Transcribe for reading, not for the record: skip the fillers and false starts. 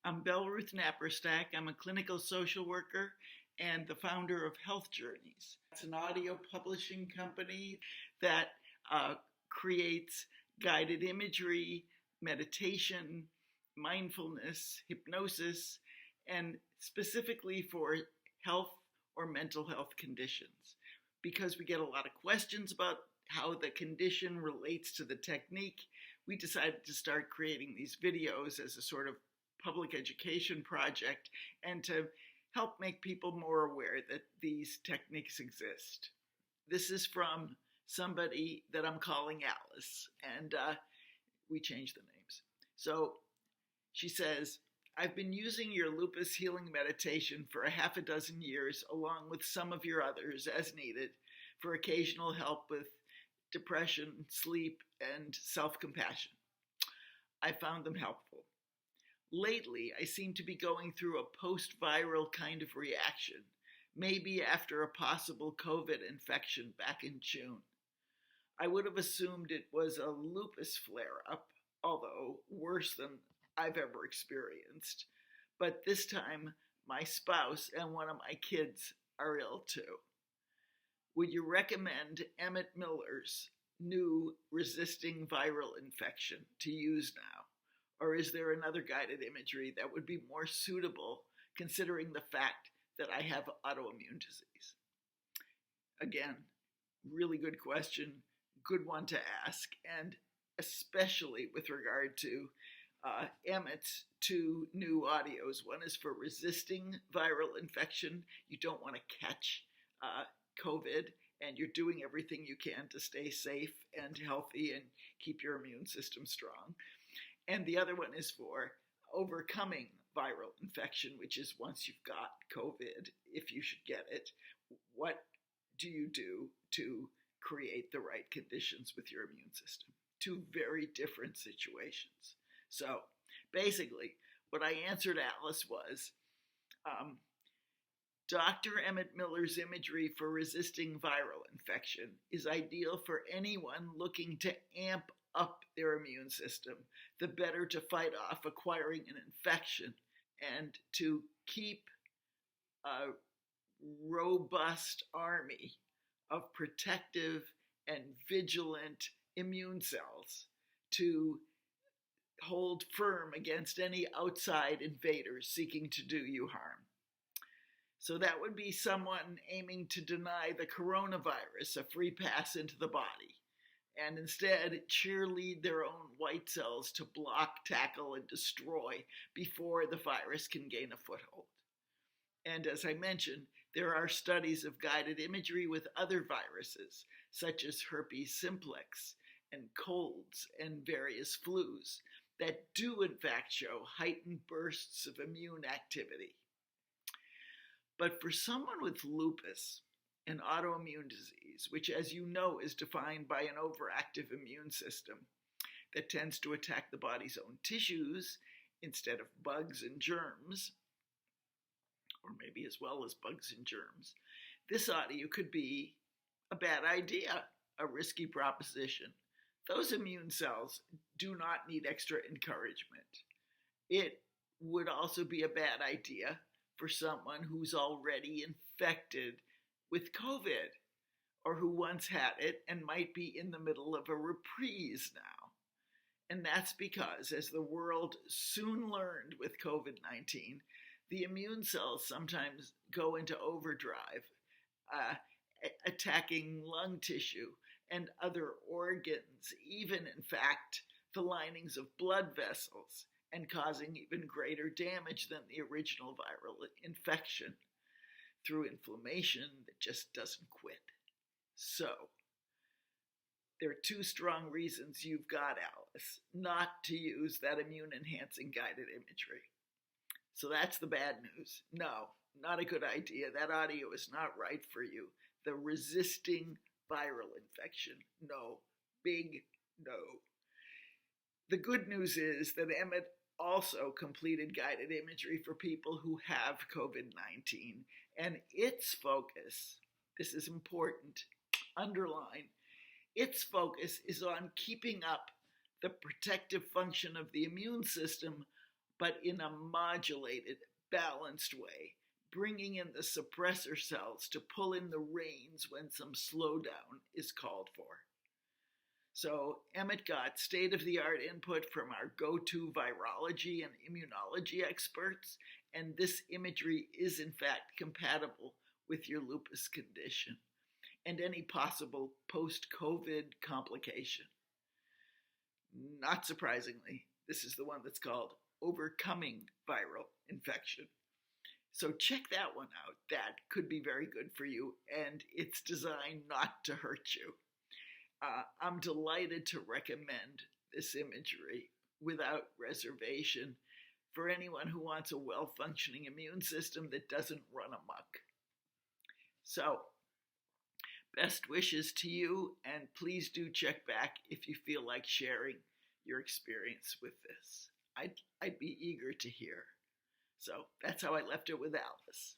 I'm Belle Ruth Napperstack. I'm a clinical social worker and the founder of Health Journeys. It's an audio publishing company that creates guided imagery, meditation, mindfulness, hypnosis, and specifically for health or mental health conditions. Because we get a lot of questions about how the condition relates to the technique, we decided to start creating these videos as a sort of public education project and to help make people more aware that these techniques exist. This is from somebody that I'm calling Alice, and we changed the names. So she says, I've been using your lupus healing meditation for a half a dozen years, along with some of your others as needed, for occasional help with depression, sleep, and self-compassion. I found them helpful. Lately, I seem to be going through a post-viral kind of reaction, maybe after a possible COVID infection back in June. I would have assumed it was a lupus flare-up, although worse than I've ever experienced. But this time, my spouse and one of my kids are ill too. Would you recommend Emmett Miller's new resisting viral infection to use now? Or is there another guided imagery that would be more suitable considering the fact that I have autoimmune disease? Again, really good question, good one to ask, and especially with regard to Emmett's two new audios. One is for resisting viral infection. You don't want to catch COVID, and you're doing everything you can to stay safe and healthy and keep your immune system strong. And the other one is for overcoming viral infection, which is once you've got COVID, if you should get it, what do you do to create the right conditions with your immune system? Two very different situations. So basically, what I answered Alice was, Dr. Emmett Miller's imagery for resisting viral infection is ideal for anyone looking to amp up their immune system, the better to fight off acquiring an infection and to keep a robust army of protective and vigilant immune cells to hold firm against any outside invaders seeking to do you harm. So that would be someone aiming to deny the coronavirus a free pass into the body, and instead cheerlead their own white cells to block, tackle, and destroy before the virus can gain a foothold. And as I mentioned, there are studies of guided imagery with other viruses, such as herpes simplex and colds and various flus, that do in fact show heightened bursts of immune activity. But for someone with lupus, an autoimmune disease, which as you know is defined by an overactive immune system that tends to attack the body's own tissues instead of bugs and germs, or maybe as well as bugs and germs, this audio could be a bad idea, a risky proposition. Those immune cells do not need extra encouragement. It would also be a bad idea for someone who's already infected with COVID, or who once had it and might be in the middle of a reprise now. And that's because, as the world soon learned with COVID-19, the immune cells sometimes go into overdrive, attacking lung tissue and other organs, even in fact the linings of blood vessels, and causing even greater damage than the original viral infection through inflammation that just doesn't quit. So, there are two strong reasons you've got, Alice, not to use that immune-enhancing guided imagery. So that's the bad news. No, not a good idea. That audio is not right for you. The resisting viral infection, no. Big no. The good news is that Emmett also completed guided imagery for people who have COVID-19, and its focus, this is important, underline, its focus is on keeping up the protective function of the immune system but in a modulated, balanced way, bringing in the suppressor cells to pull in the reins when some slowdown is called for. So Emmett got state-of-the-art input from our go-to virology and immunology experts, and this imagery is in fact compatible with your lupus condition and any possible post-COVID complication. Not surprisingly, this is the one that's called Overcoming Viral Infection. So check that one out. That could be very good for you, and it's designed not to hurt you. I'm delighted to recommend this imagery without reservation for anyone who wants a well-functioning immune system that doesn't run amok. So, best wishes to you, and please do check back if you feel like sharing your experience with this. I'd be eager to hear. So that's how I left it with Alice.